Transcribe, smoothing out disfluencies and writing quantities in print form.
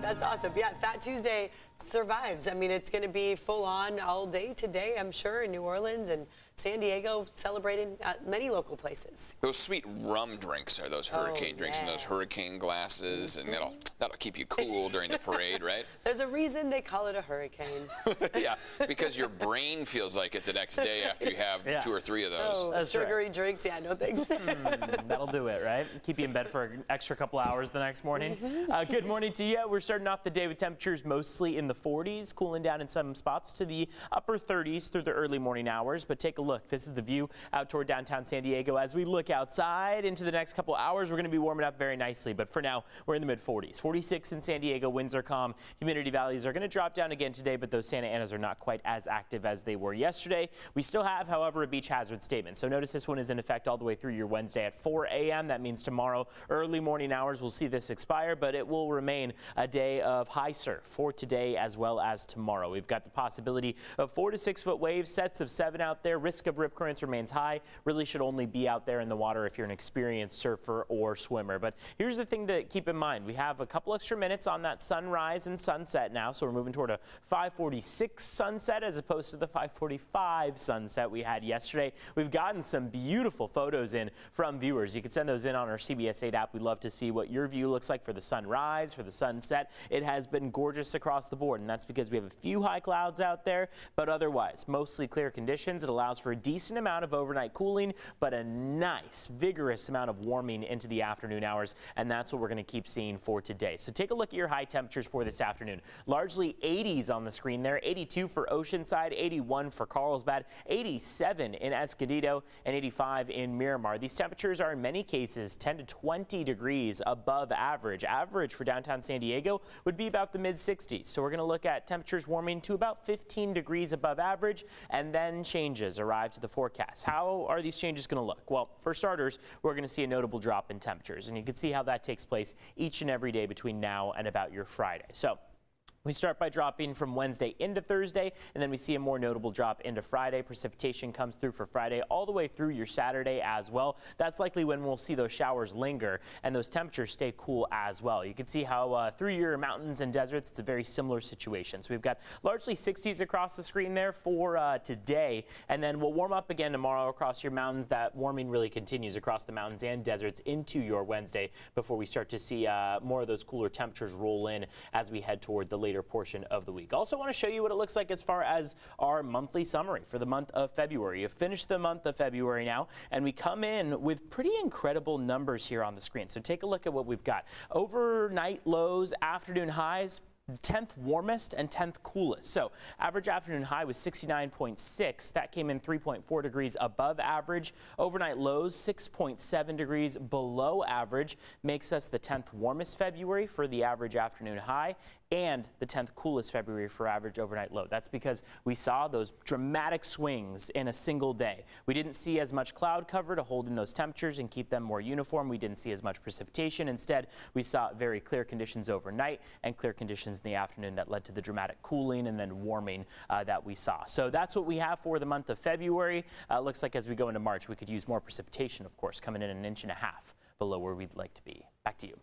Fantastic. That's awesome. Yeah, Fat Tuesday survives. I mean, it's going to be full on all day today, I'm sure, in New Orleans and San Diego, celebrating at many local places. Those sweet rum drinks are those hurricane drinks and those hurricane glasses, and that'll keep you cool during the parade, right? There's a reason they call it a hurricane. Yeah, because your brain feels like it the next day after you have 2 or 3 of those. Oh, sugary drinks, yeah, no thanks. That'll do it, right? Keep you in bed for an extra couple hours the next morning. Good morning to you. We're starting off the day with temperatures mostly in the 40s, cooling down in some spots to the upper 30s through the early morning hours. But take a look. This is the view out toward downtown San Diego. As we look outside into the next couple hours, we're going to be warming up very nicely. But for now, we're in the mid-40s. 46 in San Diego. Winds are calm. Humidity values are going to drop down again today, but those Santa Anas are not quite as active as they were yesterday. We still have, however, a beach hazard statement. So notice this one is in effect all the way through your Wednesday at 4 a.m. That means tomorrow, early morning hours, we'll see this expire, but it will remain a day of high surf for today as well as tomorrow. We've got the possibility of 4 to 6 foot waves, sets of 7 out there. Risk of rip currents remains high. Really should only be out there in the water if you're an experienced surfer or swimmer. But here's the thing to keep in mind. We have a couple extra minutes on that sunrise and sunset now, so we're moving toward a 5:46 sunset as opposed to the 5:45 sunset we had yesterday. We've gotten some beautiful photos in from viewers. You can send those in on our CBS 8 app. We'd love to see what your view looks like for the sunrise, for the sunset. It has been gorgeous across the board, and that's because we have a few high clouds out there, but otherwise mostly clear conditions. It allows for a decent amount of overnight cooling, but a nice, vigorous amount of warming into the afternoon hours, and that's what we're going to keep seeing for today. So take a look at your high temperatures for this afternoon. Largely 80s on the screen there, 82 for Oceanside, 81 for Carlsbad, 87 in Escondido, and 85 in Miramar. These temperatures are in many cases 10 to 20 degrees above average. Average for downtown San Diego would be about the mid-60s. So we're going to look at temperatures warming to about 15 degrees above average, and then changes arrive to the forecast. How are these changes going to look? Well, for starters, we're going to see a notable drop in temperatures, and you can see how that takes place each and every day between now and about your Friday. So we start by dropping from Wednesday into Thursday, and then we see a more notable drop into Friday. Precipitation comes through for Friday all the way through your Saturday as well. That's likely when we'll see those showers linger and those temperatures stay cool as well. You can see how through your mountains and deserts, it's a very similar situation. So we've got largely 60s across the screen there for today, and then we'll warm up again tomorrow across your mountains. That warming really continues across the mountains and deserts into your Wednesday before we start to see more of those cooler temperatures roll in as we head toward the later portion of the week. Also want to show you what it looks like as far as our monthly summary for the month of February. You've finished the month of February now, and we come in with pretty incredible numbers here on the screen. So take a look at what we've got. Overnight lows, afternoon highs, 10th warmest and 10th coolest. So average afternoon high was 69.6. That came in 3.4 degrees above average. Overnight lows 6.7 degrees below average, makes us the 10th warmest February for the average afternoon high and the 10th coolest February for average overnight low. That's because we saw those dramatic swings in a single day. We didn't see as much cloud cover to hold in those temperatures and keep them more uniform. We didn't see as much precipitation. Instead, we saw very clear conditions overnight and clear conditions in the afternoon that led to the dramatic cooling and then warming that we saw. So that's what we have for the month of February. Looks like as we go into March, we could use more precipitation, of course, coming in 1.5 inches below where we'd like to be. Back to you.